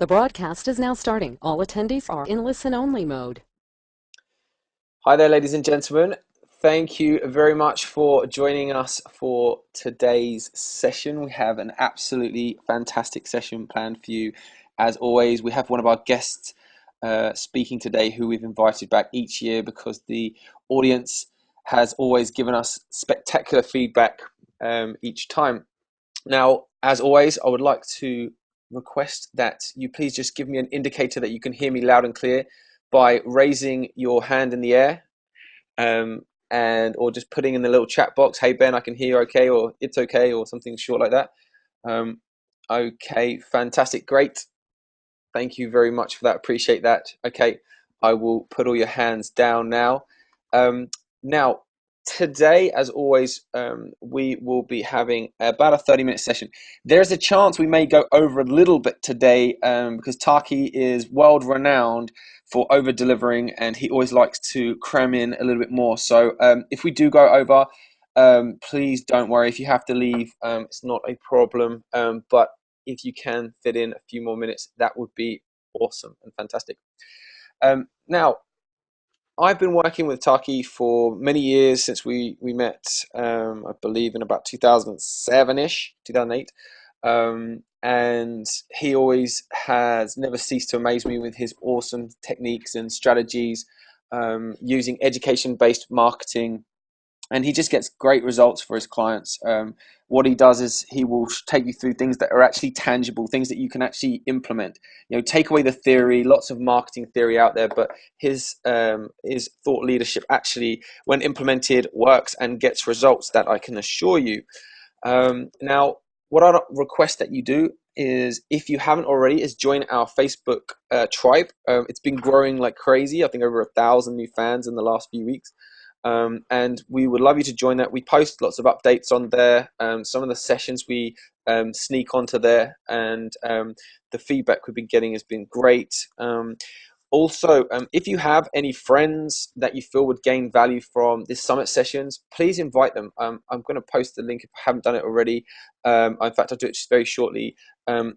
The broadcast is now starting. All attendees are in listen-only mode. Hi there, ladies and gentlemen. Thank you very much for joining us for today's session. We have an absolutely fantastic session planned for you. As always, we have one of our guests speaking today who we've invited back each year because the audience has always given us spectacular feedback each time. Now, as always, I would like to request that you please just give me an indicator that you can hear me loud and clear by raising your hand in the air, and or just putting in the little chat box, "Hey Ben, I can hear you okay," or "It's okay," or something short like that. Um, okay, fantastic, great. Thank you very much for that. Appreciate that. Okay, I will put all your hands down now. Now, today, as always, we will be having about a 30-minute session. There's a chance we may go over a little bit today because Taki is world renowned for over delivering and he always likes to cram in a little bit more. So if we do go over, please don't worry. If you have to leave, it's not a problem. But if you can fit in a few more minutes, that would be awesome and fantastic. Now, I've been working with Taki for many years since we met, I believe in about 2007-ish, 2008. And he always has never ceased to amaze me with his awesome techniques and strategies using education-based marketing, and he just gets great results for his clients. What he does is he will take you through things that are actually tangible, things that you can actually implement. You know, take away the theory. Lots of marketing theory out there, but his thought leadership actually, when implemented, works and gets results. That I can assure you. Now, what I request that you do is, if you haven't already, is join our Facebook tribe. It's been growing like crazy. I think over 1,000 new fans in the last few weeks. And we would love you to join that. We post lots of updates on there. Some of the sessions we sneak onto there, and the feedback we've been getting has been great. Also, if you have any friends that you feel would gain value from this summit sessions, please invite them. I'm going to post the link if I haven't done it already. In fact, I'll do it just very shortly. There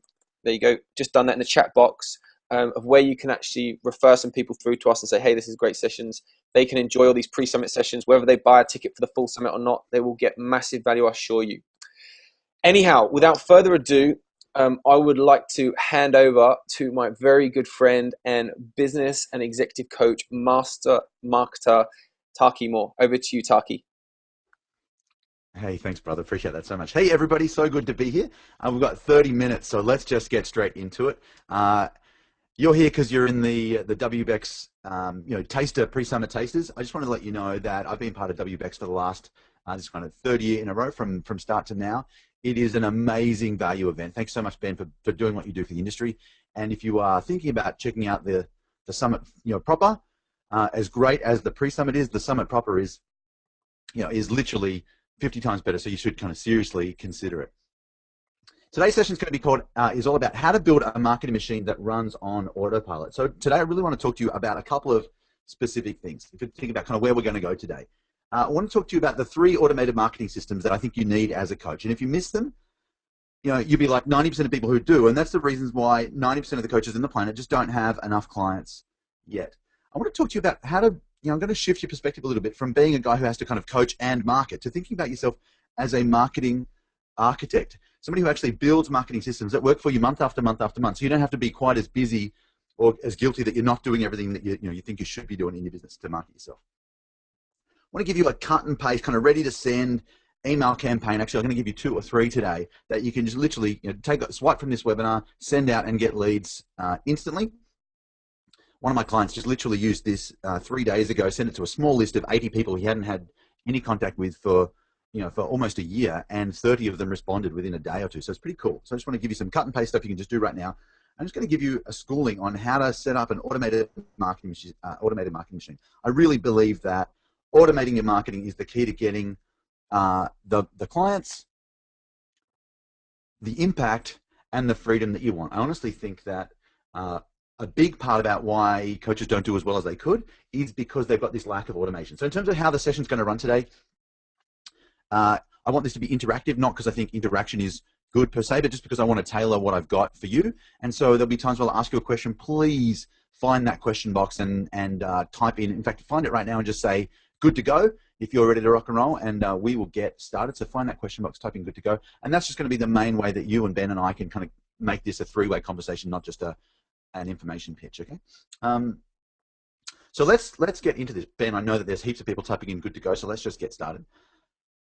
you go. Just done that in the chat box. Of where you can actually refer some people through to us and say, hey, this is great sessions. They can enjoy all these pre-summit sessions. Whether they buy a ticket for the full summit or not, they will get massive value, I assure you. Anyhow, without further ado, I would like to hand over to my very good friend and business and executive coach, master marketer, Taki Moore. Over to you, Taki. Hey, thanks, brother. Appreciate that so much. Hey, everybody. So good to be here. We've got 30 minutes, so let's just get straight into it. You're here because you're in the WBEX, taster, pre-summit tasters. I just want to let you know that I've been part of WBEX for the last, this kind of third year in a row from start to now. It is an amazing value event. Thanks so much, Ben, for doing what you do for the industry. And if you are thinking about checking out the summit, proper, as great as the pre-summit is, the summit proper is literally 50 times better. So you should kind of seriously consider it. Today's session is going to be is all about how to build a marketing machine that runs on autopilot. So today I really want to talk to you about a couple of specific things. If you think about kind of where we're going to go today, I want to talk to you about the 3 automated marketing systems that I think you need as a coach. And if you miss them, you'll be like 90% of people who do. And that's the reasons why 90% of the coaches on the planet just don't have enough clients yet. I want to talk to you about how to, I'm going to shift your perspective a little bit from being a guy who has to kind of coach and market to thinking about yourself as a marketing architect, somebody who actually builds marketing systems that work for you month after month after month, so you don't have to be quite as busy or as guilty that you're not doing everything that you think you should be doing in your business to market yourself. I want to give you a cut and paste, kind of ready to send email campaign. Actually, I'm going to give you 2 or 3 today that you can just literally take a swipe from this webinar, send out, and get leads instantly. One of my clients just literally used this 3 days ago, sent it to a small list of 80 people he hadn't had any contact with for almost a year, and 30 of them responded within a day or 2. So it's pretty cool. So I just want to give you some cut and paste stuff you can just do right now. I'm just going to give you a schooling on how to set up an automated marketing machine. I really believe that automating your marketing is the key to getting the clients, the impact, and the freedom that you want. I honestly think that a big part about why coaches don't do as well as they could is because they've got this lack of automation. So in terms of how the session's going to run today, I want this to be interactive, not because I think interaction is good per se, but just because I want to tailor what I've got for you. And so there'll be times where I'll ask you a question. Please find that question box and type in fact, find it right now and just say, good to go, if you're ready to rock and roll, and we will get started. So find that question box, type in good to go. And that's just going to be the main way that you and Ben and I can kind of make this a three-way conversation, not just an information pitch, okay? So let's get into this. Ben, I know that there's heaps of people typing in good to go, so let's just get started.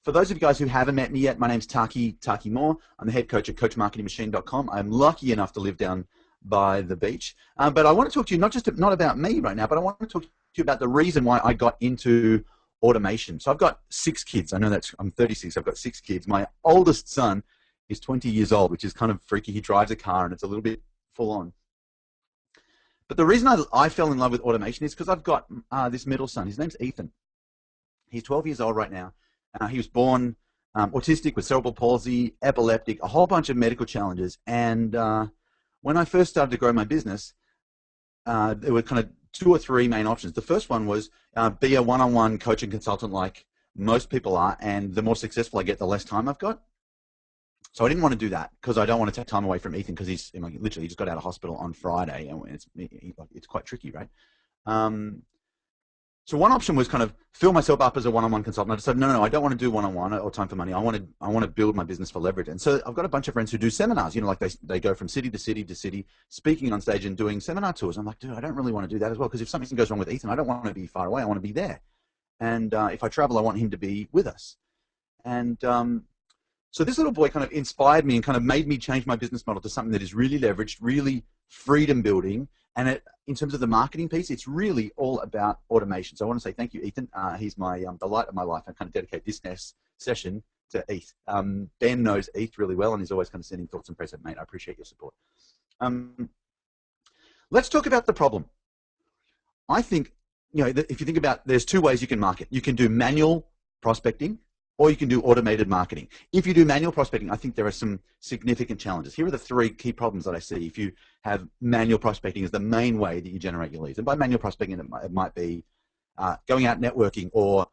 For those of you guys who haven't met me yet, my name's Taki Moore. I'm the head coach at CoachMarketingMachine.com. I'm lucky enough to live down by the beach. But I want to talk to you not about me right now, but I want to talk to you about the reason why I got into automation. So I've got 6 kids. I know I'm 36. I've got 6 kids. My oldest son is 20 years old, which is kind of freaky. He drives a car, and it's a little bit full on. But the reason I fell in love with automation is because I've got this middle son. His name's Ethan. He's 12 years old right now. He was born autistic with cerebral palsy, epileptic, a whole bunch of medical challenges. And when I first started to grow my business, there were kind of 2 or 3 main options. The first one was be a one-on-one coaching consultant like most people are, and the more successful I get, the less time I've got. So I didn't want to do that because I don't want to take time away from Ethan because he's literally he just got out of hospital on Friday, and it's quite tricky, right? So one option was kind of fill myself up as a one-on-one consultant. I decided, no, I don't want to do one-on-one or time for money. I want to build my business for leverage. And so I've got a bunch of friends who do seminars. Like they go from city to city to city, speaking on stage and doing seminar tours. I'm like, dude, I don't really want to do that as well because if something goes wrong with Ethan, I don't want to be far away. I want to be there. And if I travel, I want him to be with us. And so this little boy kind of inspired me and kind of made me change my business model to something that is really leveraged, really freedom building. And in terms of the marketing piece, it's really all about automation. So I want to say thank you, Ethan. He's my the light of my life. I kind of dedicate this next session to Eth. Ben knows Eth really well, and he's always kind of sending thoughts and prayers. Mate, I appreciate your support. Let's talk about the problem. I think, if you think about, there's 2 ways you can market. You can do manual prospecting, or you can do automated marketing. If you do manual prospecting, I think there are some significant challenges. Here are the 3 key problems that I see if you have manual prospecting as the main way that you generate your leads. And by manual prospecting, it might be going out networking, or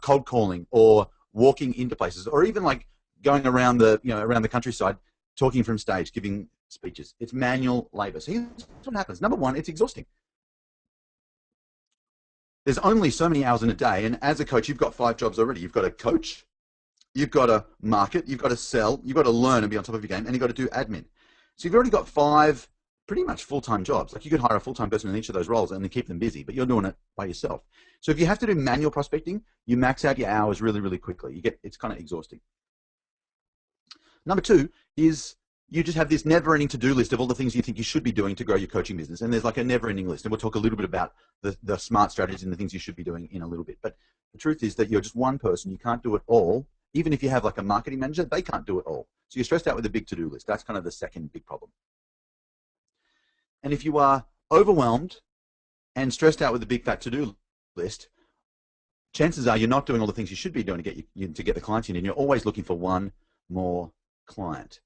cold calling, or walking into places, or even like going around the countryside, talking from stage, giving speeches. It's manual labor. So here's what happens. Number 1, it's exhausting. There's only so many hours in a day, and as a coach, you've got 5 jobs already. You've got to coach, you've got to market, you've got to sell, you've got to learn and be on top of your game, and you've got to do admin. So you've already got 5 pretty much full-time jobs. Like you could hire a full-time person in each of those roles and then keep them busy, but you're doing it by yourself. So if you have to do manual prospecting, you max out your hours really, really quickly. It's kind of exhausting. Number 2 is you just have this never-ending to-do list of all the things you think you should be doing to grow your coaching business. And there's like a never-ending list. And we'll talk a little bit about the smart strategies and the things you should be doing in a little bit. But the truth is that you're just one person. You can't do it all. Even if you have like a marketing manager, they can't do it all. So you're stressed out with a big to-do list. That's kind of the second big problem. And if you are overwhelmed and stressed out with a big fat to-do list, chances are you're not doing all the things you should be doing to get the clients in, and you're always looking for one more client.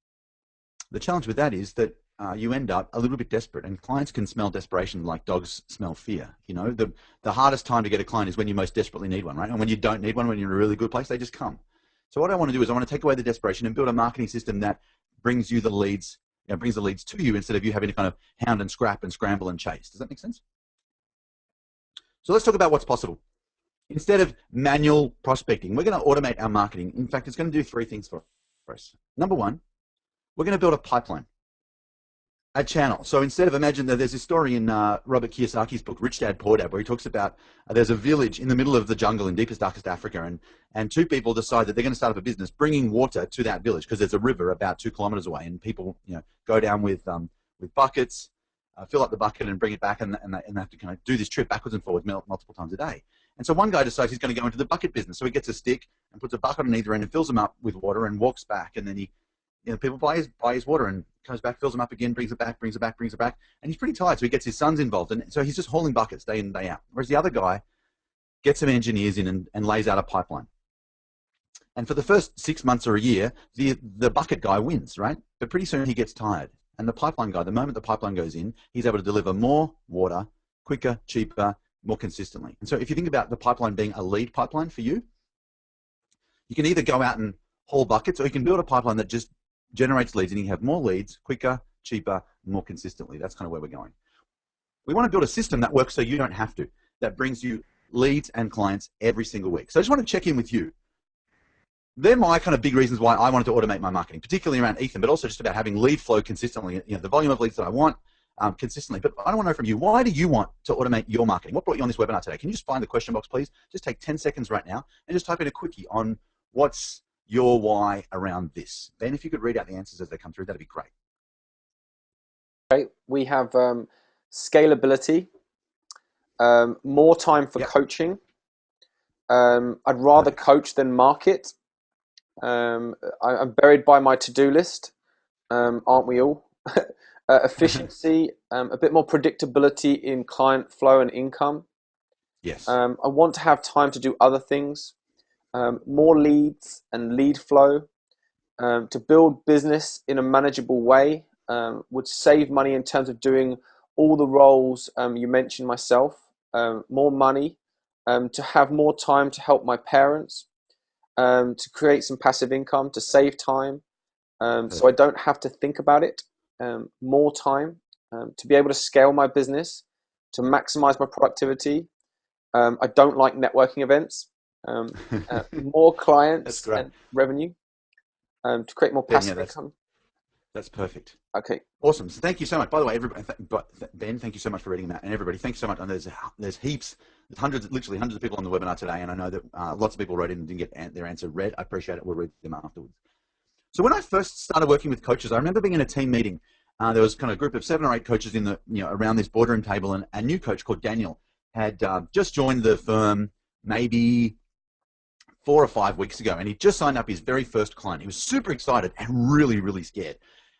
The challenge with that is that you end up a little bit desperate, and clients can smell desperation like dogs smell fear. The hardest time to get a client is when you most desperately need one, right? And when you don't need one, when you're in a really good place, they just come. So what I want to do is I want to take away the desperation and build a marketing system that brings you the leads, brings the leads to you instead of you having to kind of hound and scrap and scramble and chase. Does that make sense? So let's talk about what's possible. Instead of manual prospecting, we're going to automate our marketing. In fact, it's going to do 3 things for us. Number 1, we're going to build a pipeline, a channel. So instead of, imagine that there's this story in Robert Kiyosaki's book, Rich Dad, Poor Dad, where he talks about there's a village in the middle of the jungle in deepest, darkest Africa, and 2 people decide that they're going to start up a business bringing water to that village because there's a river about 2 kilometers away, and people go down with buckets, fill up the bucket and bring it back, and they have to kind of do this trip backwards and forwards multiple times a day. And so one guy decides he's going to go into the bucket business. So he gets a stick and puts a bucket on either end and fills them up with water and walks back, and then people buy his water and comes back, fills them up again, brings it back, and he's pretty tired, so he gets his sons involved, and so he's just hauling buckets day in and day out. Whereas the other guy gets some engineers in and lays out a pipeline. And for the first 6 months or a year, the bucket guy wins, right? But pretty soon he gets tired, and the pipeline guy, the moment the pipeline goes in, he's able to deliver more water, quicker, cheaper, more consistently. And so if you think about the pipeline being a lead pipeline for you, you can either go out and haul buckets, or you can build a pipeline that just generates leads, and you have more leads quicker, cheaper, more consistently. That's kind of where we're going. We want to build a system that works so you don't have to, that brings you leads and clients every single week. So I just want to check in with you. They're my kind of big reasons why I wanted to automate my marketing, particularly around Ethan, but also just about having lead flow consistently, the volume of leads that I want consistently. But I want to know from you, why do you want to automate your marketing? What brought you on this webinar today? Can you just find the question box, please? Just take 10 seconds right now and just type in a quickie on what's your why around this. Ben, if you could read out the answers as they come through, that'd be great. Okay, we have scalability, more time for coaching. I'd rather coach than market. I'm buried by my to-do list, aren't we all? Efficiency, a bit more predictability in client flow and income. Yes. I want to have time to do other things, more leads and lead flow, to build business in a manageable way, would save money in terms of doing all the roles you mentioned myself, more money, to have more time to help my parents, to create some passive income, to save time, so I don't have to think about it, more time, to be able to scale my business, to maximize my productivity. I don't like networking events, more clients and revenue, to create more passive income. That's perfect. Okay. Awesome. So thank you so much. By the way, everybody, Ben, thank you so much for reading that, and everybody, thanks so much. And there's heaps, literally hundreds of people on the webinar today, and I know that lots of people wrote in and didn't get their answer read. I appreciate it. We'll read them afterwards. So when I first started working with coaches, I remember being in a team meeting. There was kind of a group of 7 or 8 coaches in the around this boardroom table, and a new coach called Daniel had just joined the firm maybe 4 or 5 weeks ago, and he just signed up his very first client. He was super excited and really, really scared.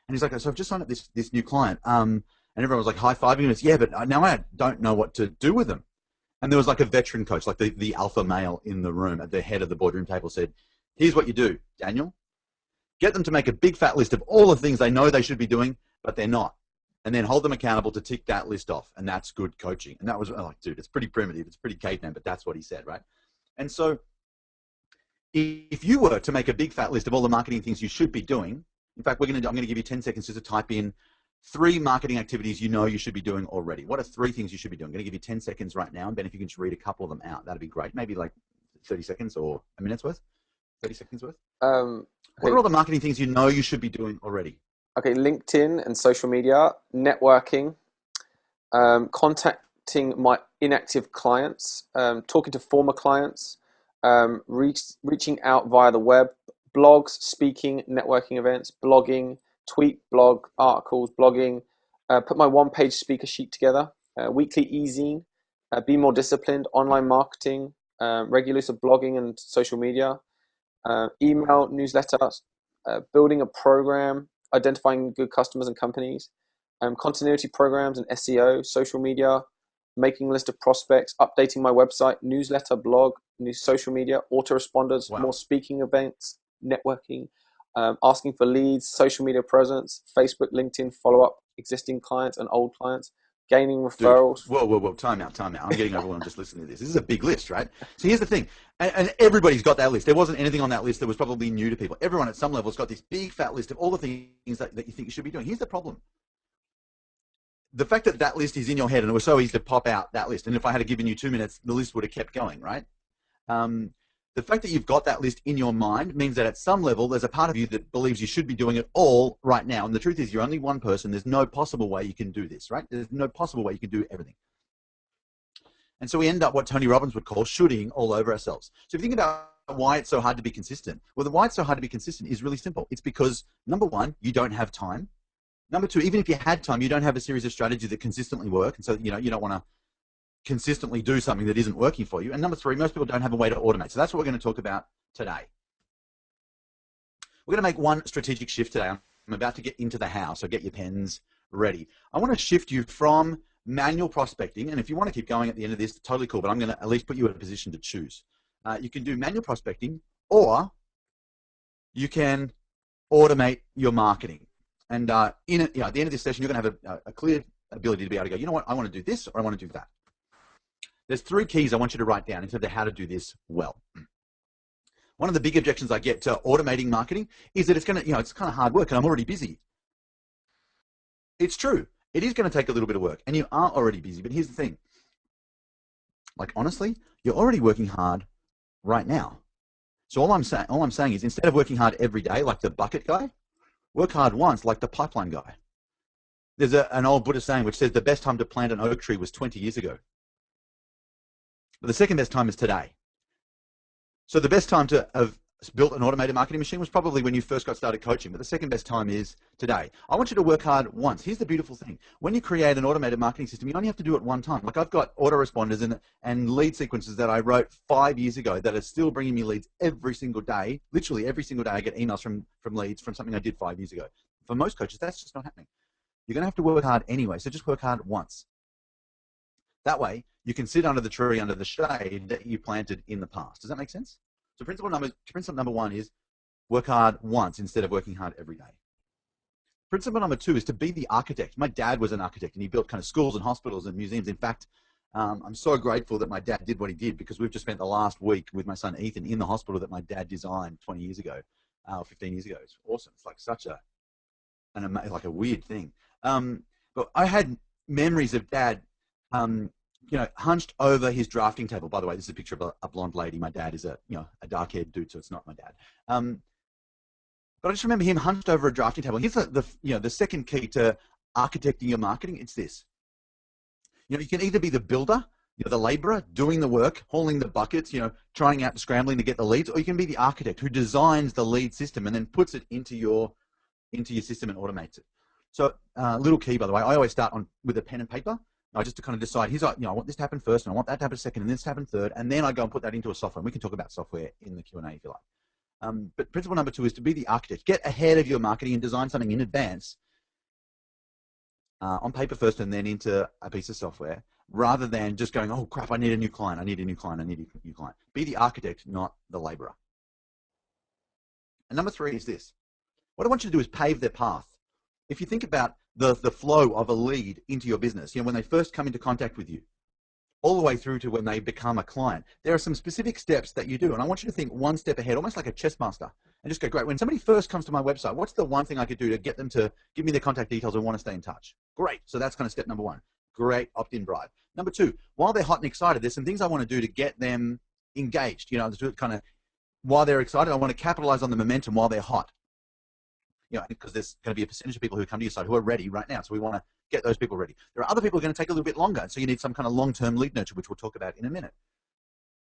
And he's like, so I've just signed up this new client. And everyone was like high-fiving him. Yeah, but now I don't know what to do with them. And there was like a veteran coach, like the alpha male in the room at the head of the boardroom table said, here's what you do, Daniel. Get them to make a big fat list of all the things they know they should be doing, but they're not. And then hold them accountable to tick that list off. And that's good coaching. And that was like, dude, it's pretty primitive. It's pretty caveman, but that's what he said, right? And so if you were to make a big fat list of all the marketing things you should be doing, in fact, I'm going to give you 10 seconds just to type in 3 marketing activities you know you should be doing already. What are 3 things you should be doing? I'm going to give you 10 seconds right now. And Ben, if you can just read a couple of them out, that'd be great. Maybe like 30 seconds or a minute's worth? 30 seconds worth? What are all the marketing things you know you should be doing already? Okay, LinkedIn and social media, networking, contacting my inactive clients, talking to former clients, reaching out via the web, blogs, speaking, networking events, blogging, tweet, blog, articles, blogging, put my one-page speaker sheet together, weekly e-zine, be more disciplined, online marketing, regular use of blogging and social media, email, newsletters, building a program, identifying good customers and companies, continuity programs and SEO, social media, making a list of prospects, updating my website, newsletter, blog, new social media, autoresponders, more speaking events, networking, asking for leads, social media presence, Facebook, LinkedIn, follow-up, existing clients and old clients, gaining referrals. Dude, whoa, time out. I'm getting overwhelmed just listening to this. This is a big list, right? So here's the thing, and everybody's got that list. There wasn't anything on that list that was probably new to people. Everyone at some level has got this big fat list of all the things that you think you should be doing. Here's the problem. The fact that that list is in your head, and it was so easy to pop out that list, and if I had given you 2 minutes, the list would have kept going, right? The fact that you've got that list in your mind means that at some level, there's a part of you that believes you should be doing it all right now. And the truth is, you're only one person. There's no possible way you can do this, right? There's no possible way you can do everything. And so we end up what Tony Robbins would call shooting all over ourselves. So if you think about why it's so hard to be consistent, well, the why it's so hard to be consistent is really simple. It's because, number one, you don't have time. Number two, even if you had time, you don't have a series of strategies that consistently work. And so, you don't want to consistently do something that isn't working for you. And number three, most people don't have a way to automate. So that's what we're going to talk about today. We're going to make one strategic shift today. I'm about to get into the house, so get your pens ready. I want to shift you from manual prospecting, and if you want to keep going at the end of this, totally cool, but I'm going to at least put you in a position to choose. You can do manual prospecting, or you can automate your marketing. And at the end of this session, you're going to have a clear ability to be able to go, you know what, I want to do this, or I want to do that. There's three keys I want you to write down in terms of how to do this well. One of the big objections I get to automating marketing is that it's going to, it's kind of hard work and I'm already busy. It's true. It is going to take a little bit of work and you are already busy. But here's the thing. Like, honestly, you're already working hard right now. So all I'm saying is instead of working hard every day like the bucket guy, work hard once like the pipeline guy. There's an old Buddhist saying which says the best time to plant an oak tree was 20 years ago. But the second best time is today. So the best time to have built an automated marketing machine was probably when you first got started coaching, but the second best time is today. I want you to work hard once. Here's the beautiful thing. When you create an automated marketing system, you only have to do it one time. Like I've got autoresponders and lead sequences that I wrote 5 years ago that are still bringing me leads every single day. Literally every single day I get emails from leads from something I did 5 years ago. For most coaches, that's just not happening. You're going to have to work hard anyway, so just work hard once. That way, you can sit under the tree, under the shade that you planted in the past. Does that make sense? So principle number one is work hard once instead of working hard every day. Principle number two is to be the architect. My dad was an architect and he built kind of schools and hospitals and museums. In fact, I'm so grateful that my dad did what he did because we've just spent the last week with my son Ethan in the hospital that my dad designed 20 years ago, 15 years ago. It's awesome. It's like such like a weird thing. But I had memories of Dad, hunched over his drafting table. By the way, this is a picture of a blonde lady. My dad is a dark-haired dude, so it's not my dad. But I just remember him hunched over a drafting table. Here's the second key to architecting your marketing. It's this. You can either be the builder, the laborer, doing the work, hauling the buckets, trying out and scrambling to get the leads, or you can be the architect who designs the lead system and then puts it into your system and automates it. So little key, by the way, I always start with a pen and paper. I just to kind of decide, I want this to happen first, and I want that to happen second, and this to happen third, and then I go and put that into a software. And we can talk about software in the Q&A if you like. But principle number two is to be the architect. Get ahead of your marketing and design something in advance on paper first and then into a piece of software, rather than just going, oh crap, I need a new client, I need a new client, I need a new client. Be the architect, not the laborer. And number three is this. What I want you to do is pave their path. If you think about the flow of a lead into your business, when they first come into contact with you, all the way through to when they become a client, there are some specific steps that you do. And I want you to think one step ahead, almost like a chess master, and just go, great, when somebody first comes to my website, what's the one thing I could do to get them to give me their contact details and want to stay in touch? Great. So that's kind of step number one. Great opt-in bribe. Number two, while they're hot and excited, there's some things I want to do to get them engaged. While they're excited, I want to capitalize on the momentum while they're hot. Because there's going to be a percentage of people who come to your site who are ready right now. So we want to get those people ready. There are other people who are going to take a little bit longer. So you need some kind of long-term lead nurture, which we'll talk about in a minute.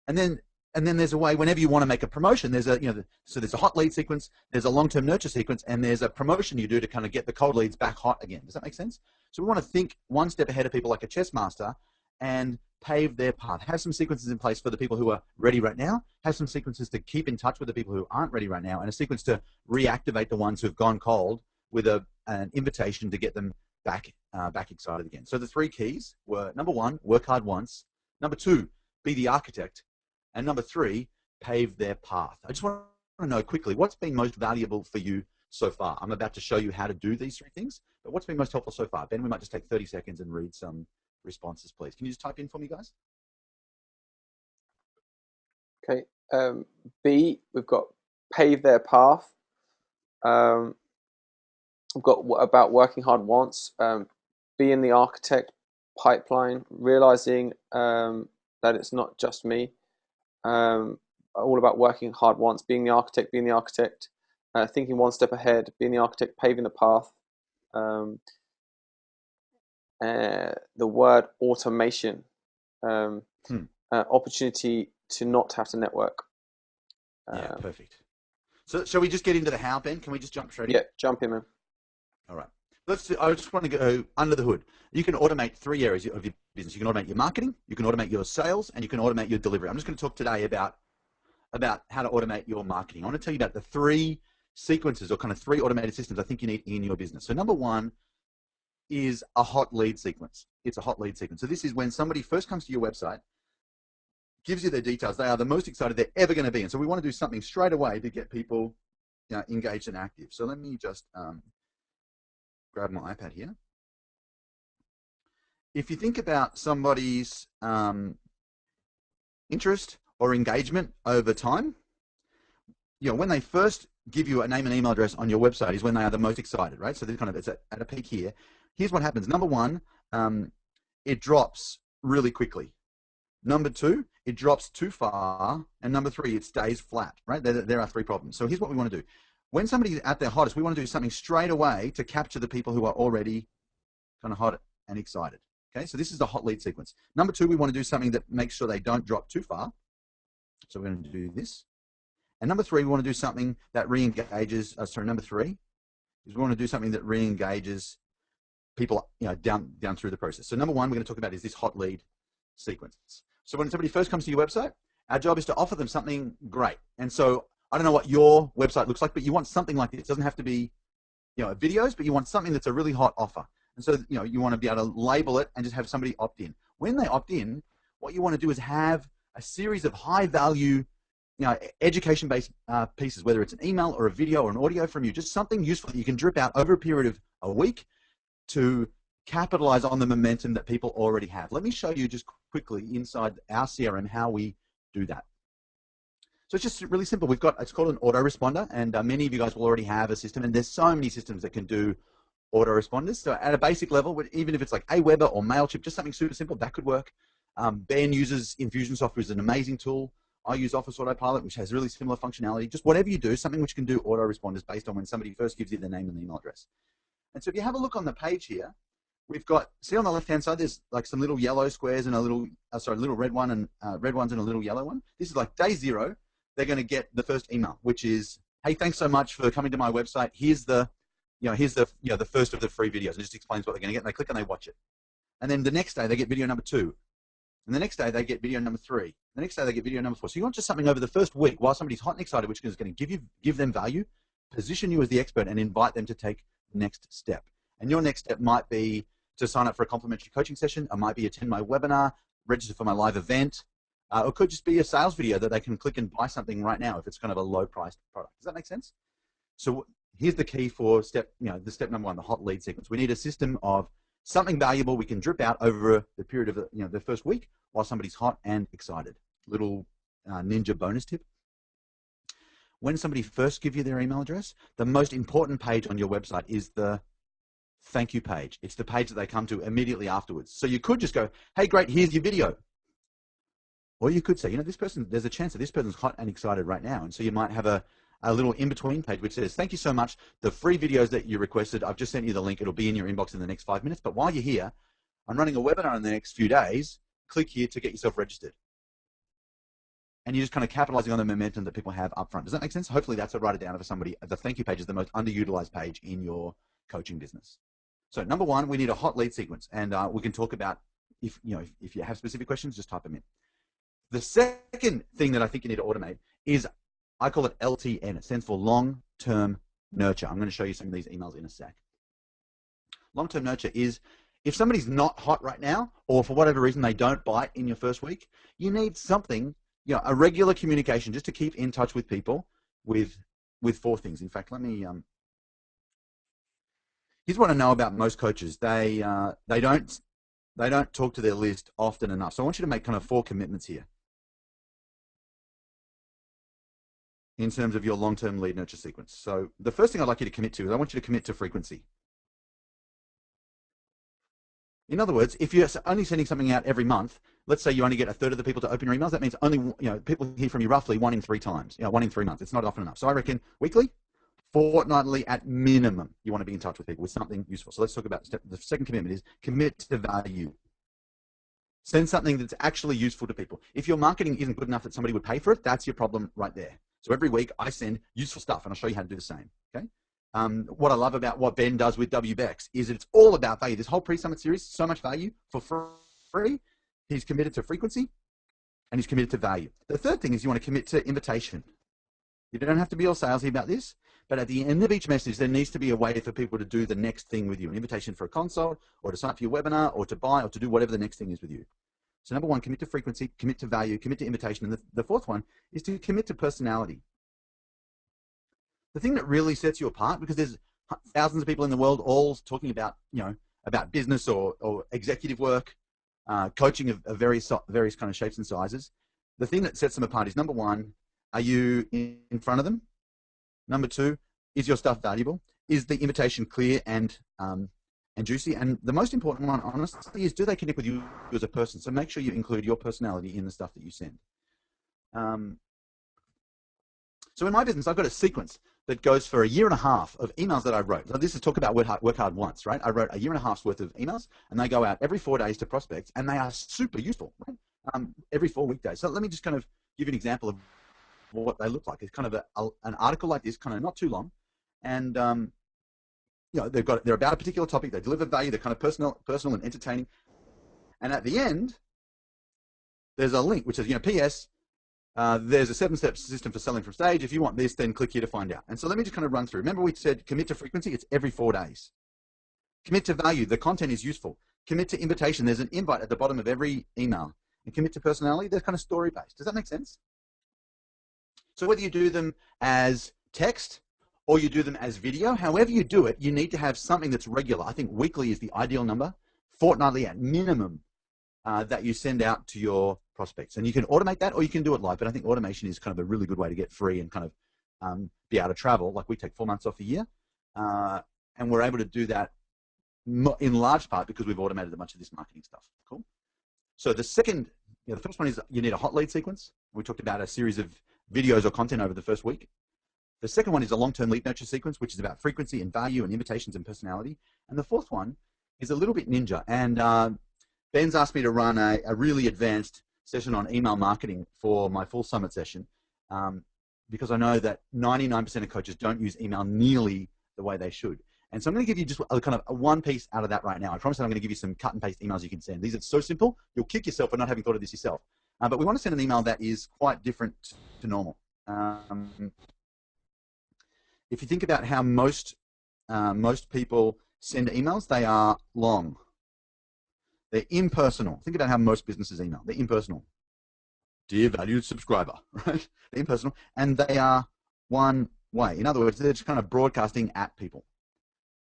And then there's a way, whenever you want to make a promotion, there's so there's a hot lead sequence, there's a long-term nurture sequence, and there's a promotion you do to kind of get the cold leads back hot again. Does that make sense? So we want to think one step ahead of people like a chess master and pave their path. Have some sequences in place for the people who are ready right now. Have some sequences to keep in touch with the people who aren't ready right now, and a sequence to reactivate the ones who've gone cold with an invitation to get them back excited again. So the three keys were, number one, work hard once. Number two, be the architect. And number three, pave their path. I just want to know quickly, what's been most valuable for you so far? I'm about to show you how to do these three things, but what's been most helpful so far? Ben, we might just take 30 seconds and read some responses, please. Can you just type in for me, guys? Okay. B, we've got pave their path. We've got about working hard once. Being the architect, pipeline, realizing that it's not just me. All about working hard once, being the architect, thinking one step ahead, being the architect, paving the path. The word automation, opportunity to not have to network. Yeah, perfect. So shall we just get into the how, Ben? Can we just jump straight in? Yeah, jump in, man. All right. I just want to go under the hood. You can automate three areas of your business. You can automate your marketing, you can automate your sales, and you can automate your delivery. I'm just going to talk today about how to automate your marketing. I want to tell you about the three sequences or kind of three automated systems I think you need in your business. So number one is a hot lead sequence. It's a hot lead sequence. So this is when somebody first comes to your website, gives you their details. They are the most excited they're ever going to be. And so we want to do something straight away to get people engaged and active. So let me just grab my iPad here. If you think about somebody's interest or engagement over time, when they first give you a name and email address on your website is when they are the most excited, right? So it's at a peak here. Here's what happens. Number one, it drops really quickly. Number two, it drops too far. And number three, it stays flat, right? There are three problems. So here's what we want to do. When somebody's at their hottest, we want to do something straight away to capture the people who are already kind of hot and excited. Okay, so this is the hot lead sequence. Number two, we want to do something that makes sure they don't drop too far. So we're going to do this. And number three, we want to do something that re-engages, number three is we want to do something that re-engages people down through the process. So number one we're going to talk about is this hot lead sequence. So when somebody first comes to your website, our job is to offer them something great. And so I don't know what your website looks like, but you want something like this. It doesn't have to be videos, but you want something that's a really hot offer. And so you want to be able to label it and just have somebody opt in. When they opt in, what you want to do is have a series of high value education-based pieces, whether it's an email or a video or an audio from you, just something useful that you can drip out over a period of a week to capitalize on the momentum that people already have. Let me show you just quickly inside our CRM how we do that. So it's just really simple. It's called an autoresponder, and many of you guys will already have a system, and there's so many systems that can do autoresponders. So at a basic level, even if it's like Aweber or MailChimp, just something super simple, that could work. Ben uses Infusionsoft, which is an amazing tool. I use Office Autopilot, which has really similar functionality. Just whatever you do, something which can do autoresponders based on when somebody first gives you their name and email address. And so if you have a look on the page here, we've got, see on the left-hand side, there's like some little yellow squares and a little, little red one and red ones and a little yellow one. This is like day 0. They're going to get the first email, which is, hey, thanks so much for coming to my website. Here's the, the first of the free videos. It just explains what they're going to get, and they click and they watch it. And then the next day they get video number 2. And the next day they get video number 3. The next day they get video number 4. So you want just something over the first week while somebody's hot and excited, which is going to give them value, position you as the expert, and invite them to take the next step. And your next step might be to sign up for a complimentary coaching session. It might be attend my webinar, register for my live event. It could just be a sales video that they can click and buy something right now if it's kind of a low-priced product. Does that make sense? So here's the key for step number 1, the hot lead sequence. We need a system of something valuable we can drip out over the period of the first week while somebody's hot and excited. Little ninja bonus tip. When somebody first gives you their email address, the most important page on your website is the thank you page. It's the page that they come to immediately afterwards. So you could just go, hey, great, here's your video. Or you could say, this person, there's a chance that this person's hot and excited right now. And so you might have a little in-between page which says, thank you so much. The free videos that you requested, I've just sent you the link. It'll be in your inbox in the next 5 minutes. But while you're here, I'm running a webinar in the next few days. Click here to get yourself registered. And you're just kind of capitalizing on the momentum that people have up front. Does that make sense? Hopefully that's a write it down for somebody. The thank you page is the most underutilized page in your coaching business. So number 1, we need a hot lead sequence. And we can talk about, if you have specific questions, just type them in. The second thing that I think you need to automate is, I call it LTN. It stands for long-term nurture. I'm going to show you some of these emails in a sec. Long-term nurture is, if somebody's not hot right now, or for whatever reason they don't bite in your first week, you need something, a regular communication just to keep in touch with people with 4 things. In fact, let me, here's what I know about most coaches. They don't talk to their list often enough. So I want you to make kind of 4 commitments here in terms of your long-term lead nurture sequence. So the first thing I'd like you to commit to is I want you to commit to frequency. In other words, if you're only sending something out every month, let's say you only get a third of the people to open your emails, that means only people hear from you roughly 1 in 3 times, 1 in 3 months. It's not often enough. So I reckon weekly, fortnightly at minimum, you want to be in touch with people with something useful. So let's talk about the second commitment is commit to value. Send something that's actually useful to people. If your marketing isn't good enough that somebody would pay for it, that's your problem right there. So every week I send useful stuff, and I'll show you how to do the same. Okay. What I love about what Ben does with WBEX is it's all about value. This whole pre-summit series, so much value for free. He's committed to frequency, and he's committed to value. The third thing is you want to commit to invitation. You don't have to be all salesy about this, but at the end of each message, there needs to be a way for people to do the next thing with you, an invitation for a consult, or to sign up for your webinar, or to buy, or to do whatever the next thing is with you. So number 1, commit to frequency, commit to value, commit to invitation. And the fourth one is to commit to personality. The thing that really sets you apart, because there's thousands of people in the world all talking about, about business or executive work, coaching of various kind of shapes and sizes. The thing that sets them apart is, number 1, are you in front of them? Number two, is your stuff valuable? Is the invitation clear and juicy? And the most important one, honestly, is do they connect with you as a person? So make sure you include your personality in the stuff that you send. So in my business, I've got a sequence that goes for 1.5 years of emails that I wrote. So this is talk about work hard once, right? I wrote 1.5 years worth of emails, and they go out every 4 days to prospects, and they are super useful, right? Every 4 weekdays. So let me just kind of give you an example of what they look like. It's kind of an article like this, kind of not too long, and you know, they're about a particular topic. They deliver value. They're kind of personal and entertaining. And at the end, there's a link which says, you know, P.S. There's a 7-step system for selling from stage. If you want this, then click here to find out. And so let me just kind of run through. Remember we said commit to frequency, it's every 4 days. Commit to value, the content is useful. Commit to invitation, there's an invite at the bottom of every email. And commit to personality, they're kind of story-based. Does that make sense? So whether you do them as text or you do them as video, however you do it, you need to have something that's regular. I think weekly is the ideal number, fortnightly at minimum, that you send out to your prospects. And you can automate that or you can do it live, but I think automation is kind of a really good way to get free and kind of be able to travel. Like we take 4 months off a year, and we're able to do that in large part because we've automated a bunch of this marketing stuff. Cool. So the second, the first one is you need a hot lead sequence. We talked about a series of videos or content over the first week. The second one is a long-term lead nurture sequence, which is about frequency and value and invitations and personality. And the fourth one is a little bit ninja. And Ben's asked me to run a really advanced session on email marketing for my full summit session, because I know that 99% of coaches don't use email nearly the way they should. And so I'm going to give you just a kind of one piece out of that right now. I promise that I'm going to give you some cut and paste emails you can send. These are so simple, you'll kick yourself for not having thought of this yourself. But we want to send an email that is quite different to normal. If you think about how most people send emails, they are long. They're impersonal. Think about how most businesses email. They're impersonal. Dear valued subscriber, right? They're impersonal, and they are one way. In other words, they're just kind of broadcasting at people.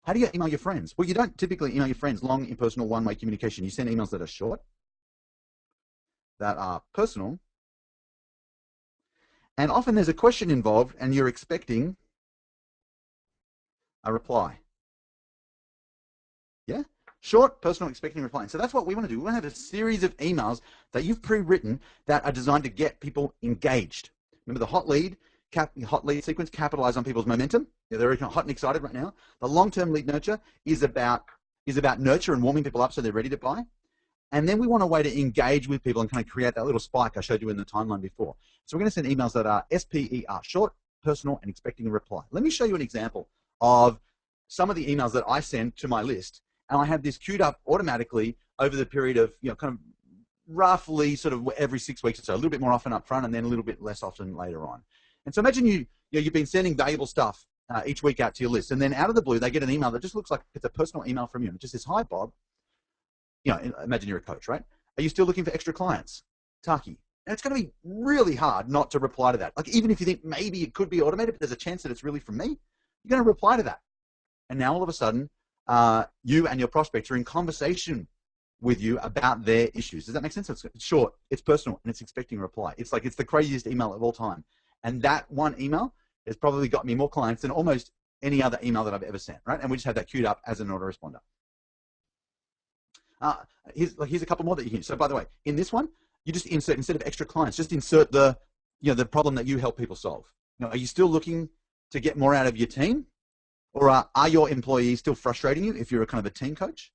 How do you email your friends? Well, you don't typically email your friends long, impersonal, one-way communication. You send emails that are short, that are personal, and often there's a question involved, and you're expecting a reply. Yeah? Short, personal, expecting a reply. And so that's what we want to do. We want to have a series of emails that you've pre-written that are designed to get people engaged. Remember the hot lead sequence, capitalize on people's momentum. Yeah, they're hot and excited right now. The long-term lead nurture is about nurture and warming people up so they're ready to buy. And then we want a way to engage with people and kind of create that little spike I showed you in the timeline before. So we're going to send emails that are SPER, short, personal, and expecting a reply. Let me show you an example of some of the emails that I send to my list. And I have this queued up automatically over the period of, kind of roughly sort of every 6 weeks or so, a little bit more often up front and then a little bit less often later on. And so imagine you've been sending valuable stuff each week out to your list, and then out of the blue they get an email that just looks like it's a personal email from you. And it just says, "Hi Bob, imagine you're a coach, right? Are you still looking for extra clients? Taki." And it's going to be really hard not to reply to that. Like even if you think maybe it could be automated, but there's a chance that it's really from me, you're going to reply to that. And now all of a sudden, you and your prospects are in conversation with you about their issues. Does that make sense? It's short, it's personal, and it's expecting a reply. It's like it's the craziest email of all time. And that one email has probably got me more clients than almost any other email that I've ever sent, right? And we just have that queued up as an autoresponder. Here's a couple more that you can use. So by the way, in this one, you just insert, instead of extra clients, just insert the problem that you help people solve. Are you still looking to get more out of your team? Or are your employees still frustrating you if you're a kind of a team coach?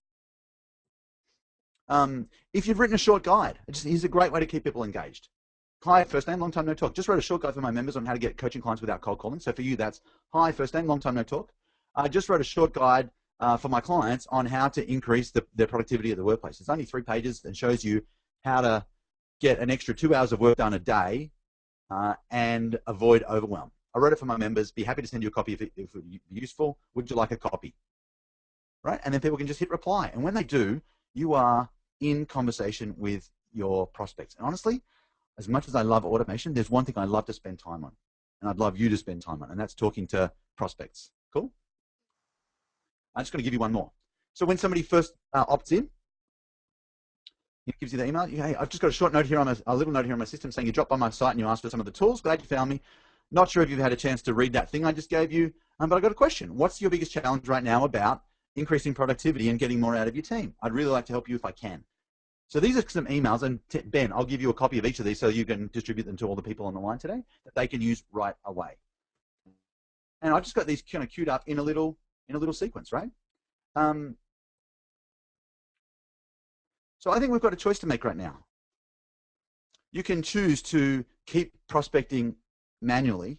If you've written a short guide, here's a great way to keep people engaged. Hi, first name, long time no talk. Just wrote a short guide for my members on how to get coaching clients without cold calling. So for you, that's hi, first name, long time no talk. I just wrote a short guide for my clients on how to increase their productivity at the workplace. It's only 3 pages and shows you how to get an extra 2 hours of work done a day and avoid overwhelm. I wrote it for my members. Be happy to send you a copy if it would be useful. Would you like a copy? Right? And then people can just hit reply. And when they do, you are in conversation with your prospects. And honestly, as much as I love automation, there's one thing I love to spend time on. And I'd love you to spend time on. And that's talking to prospects. Cool? I'm just going to give you one more. So when somebody first opts in, it gives you the email. Hey, I've just got a short note here on a little note here on my system saying you dropped by my site and you asked for some of the tools. Glad you found me. Not sure if you've had a chance to read that thing I just gave you, but I got a question. What's your biggest challenge right now about increasing productivity and getting more out of your team? I'd really like to help you if I can. So these are some emails, and Ben, I'll give you a copy of each of these so you can distribute them to all the people on the line today that they can use right away. And I've just got these kind of queued up in a little sequence, right? So I think we've got a choice to make right now. You can choose to keep prospecting manually,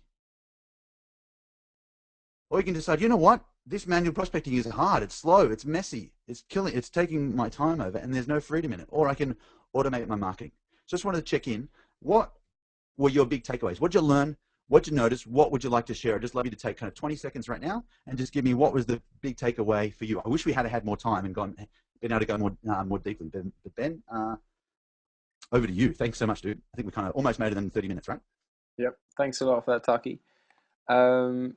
or you can decide, you know what, this manual prospecting is hard, it's slow, it's messy, it's taking my time over, and there's no freedom in it. Or I can automate my marketing. So just wanted to check in. What were your big takeaways? What did you learn? What did you notice? What would you like to share? I'd just love you to take kind of 20 seconds right now and just give me what was the big takeaway for you. I wish we had more time and been able to go more deeply. But Ben, over to you. Thanks so much, dude. I think we kind of almost made it in 30 minutes, right? Yep. Thanks a lot for that, Taki. The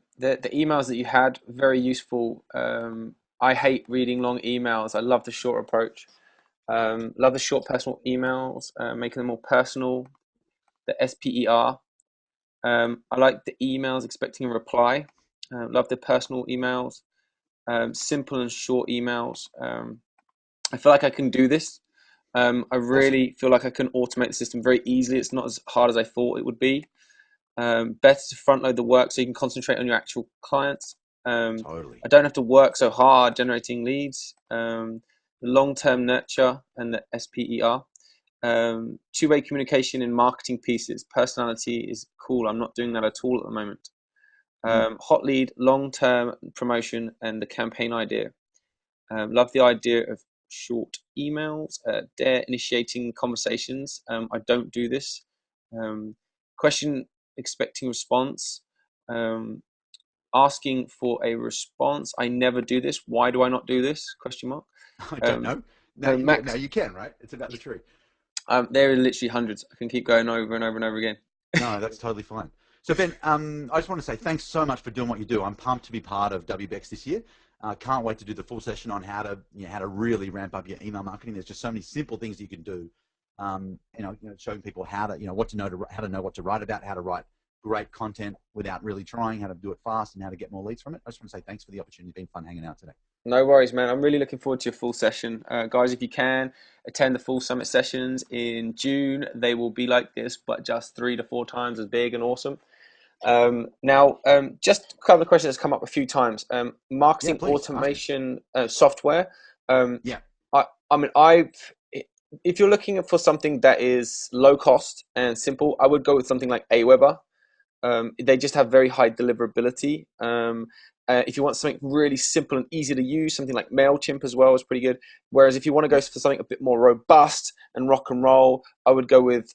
emails that you had, very useful. I hate reading long emails. I love the short approach. Love the short personal emails, making them more personal. The SPER. I like the emails expecting a reply. Love the personal emails. Simple and short emails. I feel like I can do this. I really feel like I can automate the system very easily. It's not as hard as I thought it would be. Better to front load the work so you can concentrate on your actual clients. Totally. I don't have to work so hard generating leads. The long-term nurture and the SPER. Two-way communication in marketing pieces. Personality is cool. I'm not doing that at all at the moment. Hot lead, long-term promotion, and the campaign idea. Love the idea of short emails. Dare initiating conversations. I don't do this. Question expecting response. Asking for a response. I never do this. Why do I not do this? Question mark. I don't know. No, you can, right? It's about the tree. There are literally hundreds. I can keep going over and over and over again. No, that's totally fine. So Ben, I just want to say thanks so much for doing what you do. I'm pumped to be part of WBEX this year. Can't wait to do the full session on how to really ramp up your email marketing. There's just so many simple things you can do. Showing people how to know what to write about, how to write great content without really trying, how to do it fast, and how to get more leads from it. I just want to say thanks for the opportunity. It's been fun hanging out today. No worries, man. I'm really looking forward to your full session. Guys, if you can, attend the full summit sessions in June. They will be like this, but just 3 to 4 times as big and awesome. Just a couple of questions that's come up a few times. Marketing automation software. If you're looking for something that is low cost and simple, I would go with something like Aweber. They just have very high deliverability. If you want something really simple and easy to use, something like MailChimp as well is pretty good. Whereas if you want to go for something a bit more robust and rock and roll, I would go with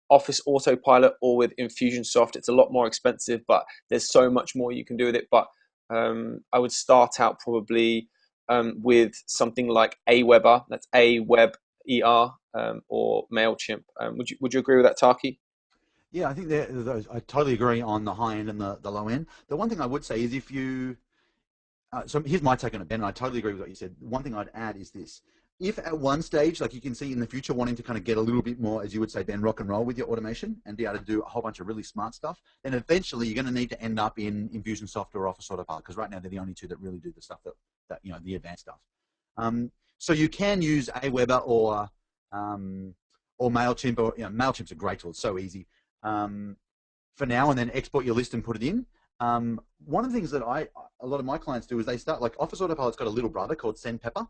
Office Autopilot or with Infusionsoft. It's a lot more expensive, but there's so much more you can do with it. But I would start out probably with something like Aweber. That's Aweber, or MailChimp. Would you agree with that, Taki? Yeah, I think I totally agree on the high end and the low end. The one thing I would say is if you, so here's my take on it, Ben, and I totally agree with what you said. One thing I'd add is this. If at one stage, like you can see in the future, wanting to kind of get a little bit more, as you would say, Ben, rock and roll with your automation and be able to do a whole bunch of really smart stuff, then eventually you're going to need to end up in Infusionsoft or Office Autopilot, because right now they're the only two that really do the stuff that the advanced stuff. So you can use Aweber or MailChimp, or MailChimp's a great tool. It's so easy. For now, and then export your list and put it in. One of the things that a lot of my clients do is they start, like Office Autopilot's got a little brother called SendPepper,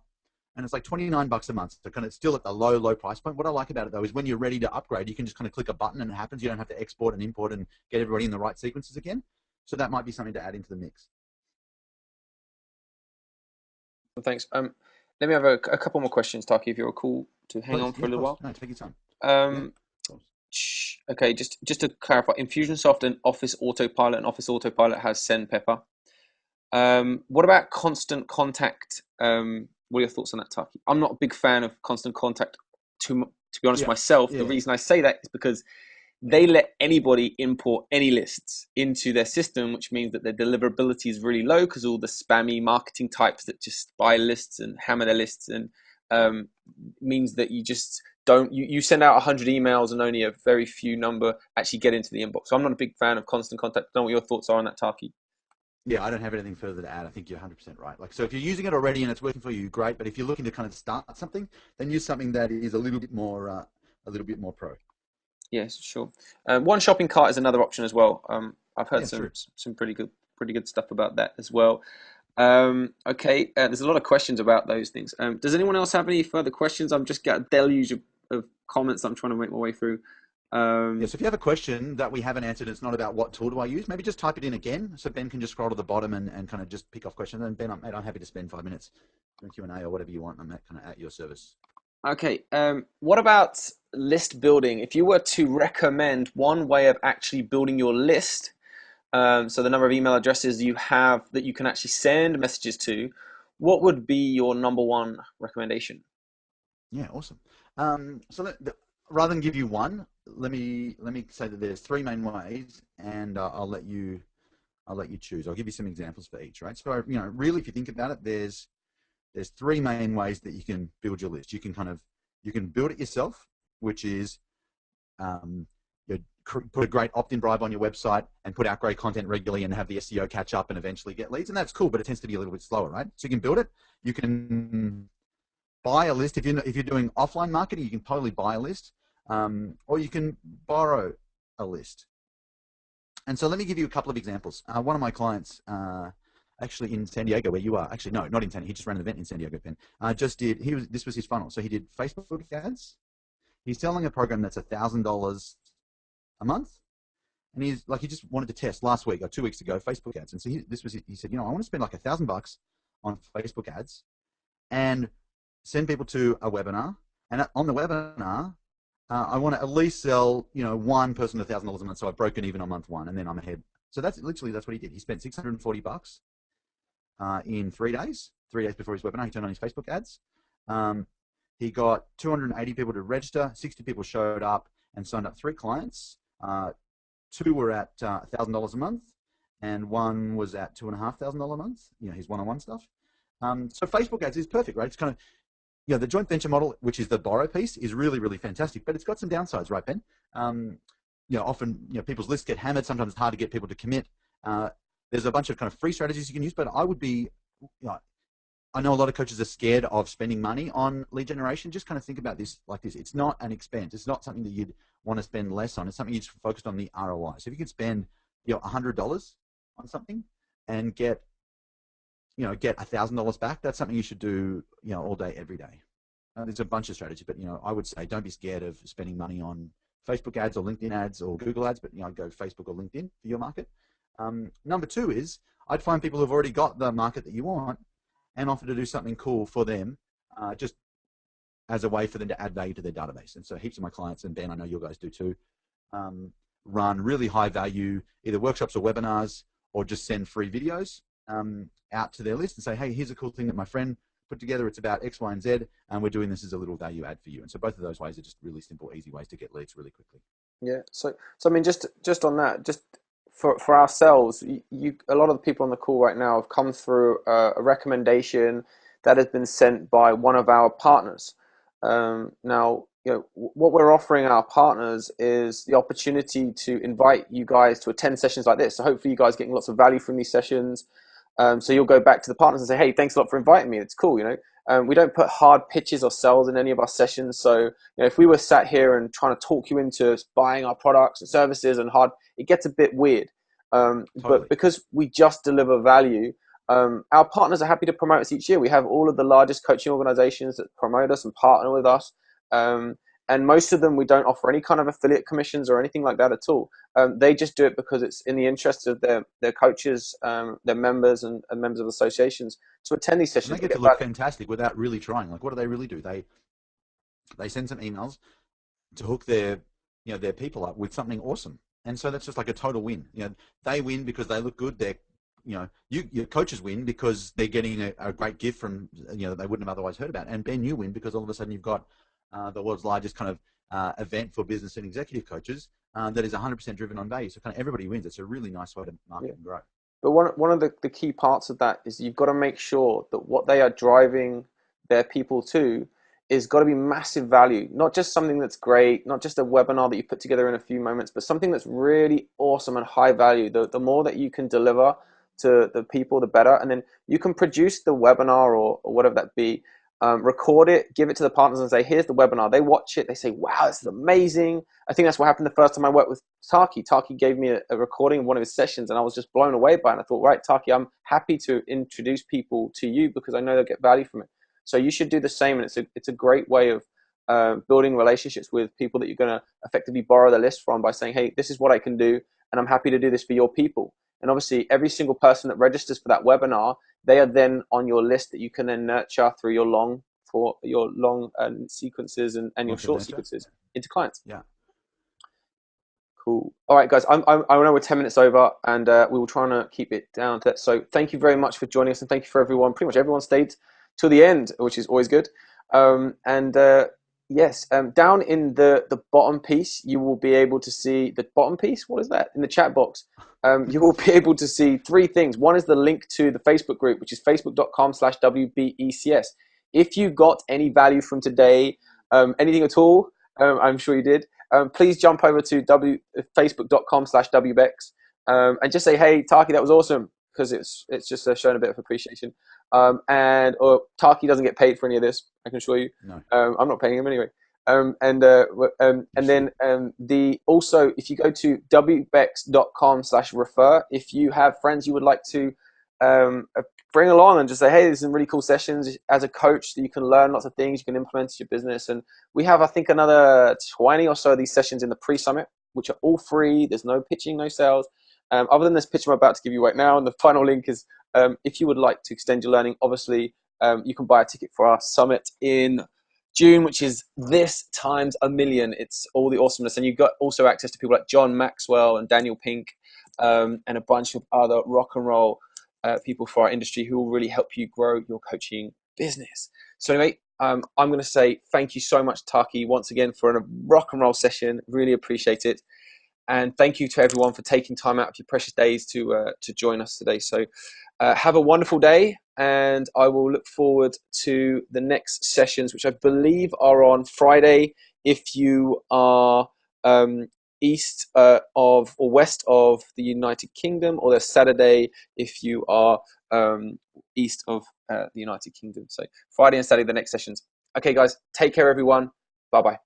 and it's like $29 a month. So kind of still at the low price point. What I like about it though is when you're ready to upgrade, you can just kind of click a button and it happens. You don't have to export and import and get everybody in the right sequences again. So that might be something to add into the mix. Thanks. Let me have a couple more questions, Taki, if you're cool to hang on for a little while. No, take your time. Okay, just to clarify, Infusionsoft and Office Autopilot, and Office Autopilot has SendPepper. What about Constant Contact? What are your thoughts on that, Taki? I'm not a big fan of Constant Contact, to be honest myself. The reason I say that is because they let anybody import any lists into their system, which means that their deliverability is really low because all the spammy marketing types that just buy lists and hammer their lists, and means that you just don't, you send out 100 emails and only a very few number actually get into the inbox. So I'm not a big fan of constant contact. I don't know what your thoughts are on that, Taki. Yeah, I don't have anything further to add. I think you're 100% right. Like, so if you're using it already and it's working for you, great. But if you're looking to kind of start something, then use something that is a little bit more pro. Yes, sure. One shopping cart is another option as well. I've heard Yeah, true. some pretty good stuff about that as well. Okay, there's a lot of questions about those things. Does anyone else have any further questions? I'm just got a deluge of comments I'm trying to make my way through. Yeah, so if you have a question that we haven't answered, it's not about what tool do I use, maybe just type it in again so Ben can just scroll to the bottom and kind of just pick off questions. And Ben, I'm happy to spend 5 minutes doing Q&A or whatever you want. I'm kind of at your service. Okay, what about list building? If you were to recommend one way of actually building your list, so the number of email addresses you have that you can actually send messages to, what would be your number one recommendation? Yeah, awesome. So rather than give you one, let me say that there's three main ways, and I'll let you choose. I'll give you some examples for each, right? So really, if you think about it, there's three main ways that you can build your list. You can build it yourself, which is you put a great opt-in bribe on your website and put out great content regularly and have the SEO catch up and eventually get leads, and that's cool, but it tends to be a little bit slower, right? So you can build it. You can buy a list. If you're doing offline marketing, you can totally buy a list, or you can borrow a list. And so let me give you a couple of examples. One of my clients, actually in San Diego, where you are, actually no, not in San Diego. He just ran an event in San Diego, Ben. This was his funnel. So he did Facebook ads. He's selling a program that's $1,000 a month, and he just wanted to test last week or 2 weeks ago Facebook ads. And so he said, I want to spend like $1,000 on Facebook ads and send people to a webinar, and on the webinar, I want to at least sell, one person $1,000 a month, so I've broken even on month one, and then I'm ahead. So that's what he did. He spent $640 in 3 days. 3 days before his webinar, he turned on his Facebook ads. He got 280 people to register. 60 people showed up and signed up 3 clients. 2 were at $1,000 a month, and 1 was at $2,500 a month. His one-on-one stuff. So Facebook ads is perfect, right? It's kind of the joint venture model, which is the borrow piece, is really, really fantastic, but it's got some downsides, right, Ben? Often, people's lists get hammered. Sometimes it's hard to get people to commit. There's a bunch of kind of free strategies you can use, but I would be, I know a lot of coaches are scared of spending money on lead generation. Just kind of think about this like this. It's not an expense. It's not something that you'd want to spend less on. It's something you're just focused on the ROI. So if you could spend, $100 on something and get $1,000 back, that's something you should do, all day, every day. There's a bunch of strategies, but, I would say don't be scared of spending money on Facebook ads or LinkedIn ads or Google ads, but, go Facebook or LinkedIn for your market. Number 2 is I'd find people who've already got the market that you want and offer to do something cool for them, just as a way for them to add value to their database. And so heaps of my clients, and Ben, I know you guys do too, run really high value, either workshops or webinars, or just send free videos out to their list and say, hey, here's a cool thing that my friend put together. It's about X, Y, and Z, and we're doing this as a little value add for you. And so both of those ways are just really simple, easy ways to get leads really quickly. Yeah. So I mean, just on that, just for ourselves, a lot of the people on the call right now have come through a recommendation that has been sent by one of our partners. Now, what we're offering our partners is the opportunity to invite you guys to attend sessions like this. So hopefully you guys are getting lots of value from these sessions. So you'll go back to the partners and say, hey, thanks a lot for inviting me. It's cool, we don't put hard pitches or sales in any of our sessions. So if we were sat here and trying to talk you into buying our products and services it gets a bit weird. Totally. But because we just deliver value, our partners are happy to promote us each year. We have all of the largest coaching organizations that promote us and partner with us. And most of them, we don't offer any kind of affiliate commissions or anything like that at all. They just do it because it's in the interest of their coaches, their members and members of associations to attend these sessions. And they get to look fantastic without really trying. Like, what do they really do? They send some emails to hook their people up with something awesome. And so that's just like a total win. They win because they look good. Your coaches win because they're getting a great gift from that they wouldn't have otherwise heard about. And Ben, you win because all of a sudden you've got the world's largest kind of event for business and executive coaches that is 100% driven on value. So kind of everybody wins. It's a really nice way to market and grow. But one of the key parts of that is you've got to make sure that what they are driving their people to is got to be massive value, not just something that's great, not just a webinar that you put together in a few moments, but something that's really awesome and high value. The more that you can deliver to the people, the better. And then you can produce the webinar or whatever that be, record it, give it to the partners and say, here's the webinar. They watch it, they say, wow, this is amazing. I think that's what happened the first time I worked with Taki. Taki gave me a recording of one of his sessions and I was just blown away by it. And I thought, right, Taki, I'm happy to introduce people to you because I know they'll get value from it. So you should do the same. And it's a great way of building relationships with people that you're going to effectively borrow the list from by saying, hey, this is what I can do. And I'm happy to do this for your people. And obviously every single person that registers for that webinar, they are then on your list that you can then nurture through your long sequences and your short sequences into clients. Yeah. Cool. All right, guys, I know we're 10 minutes over and we will try to keep it down to that. So thank you very much for joining us and thank you for everyone. Pretty much everyone stayed till the end, which is always good. Yes, down in the bottom piece, you will be able to see the bottom piece. What is that? In the chat box, you will be able to see three things. One is the link to the Facebook group, which is facebook.com/WBECS. If you got any value from today, anything at all, I'm sure you did, please jump over to facebook.com/WBEX and just say, hey, Taki, that was awesome, because it's just showing a bit of appreciation. Or Taki doesn't get paid for any of this, I can assure you. No. I'm not paying him anyway. And then also, if you go to wbex.com/refer, if you have friends you would like to bring along and just say, hey, there's some really cool sessions as a coach that you can learn lots of things you can implement to your business. And we have, I think, another 20 or so of these sessions in the pre-summit, which are all free. There's no pitching, no sales. Other than this pitch I'm about to give you right now. And the final link is, if you would like to extend your learning, obviously, you can buy a ticket for our summit in June, which is this times a million. It's all the awesomeness. And you've got also access to people like John Maxwell and Daniel Pink, and a bunch of other rock and roll people for our industry who will really help you grow your coaching business. So anyway, I'm going to say thank you so much, Taki, once again for a rock and roll session. Really appreciate it. And thank you to everyone for taking time out of your precious days to join us today. So have a wonderful day, and I will look forward to the next sessions, which I believe are on Friday if you are east of or west of the United Kingdom, or they're Saturday if you are east of the United Kingdom. So Friday and Saturday, the next sessions. Okay, guys, take care, everyone. Bye-bye.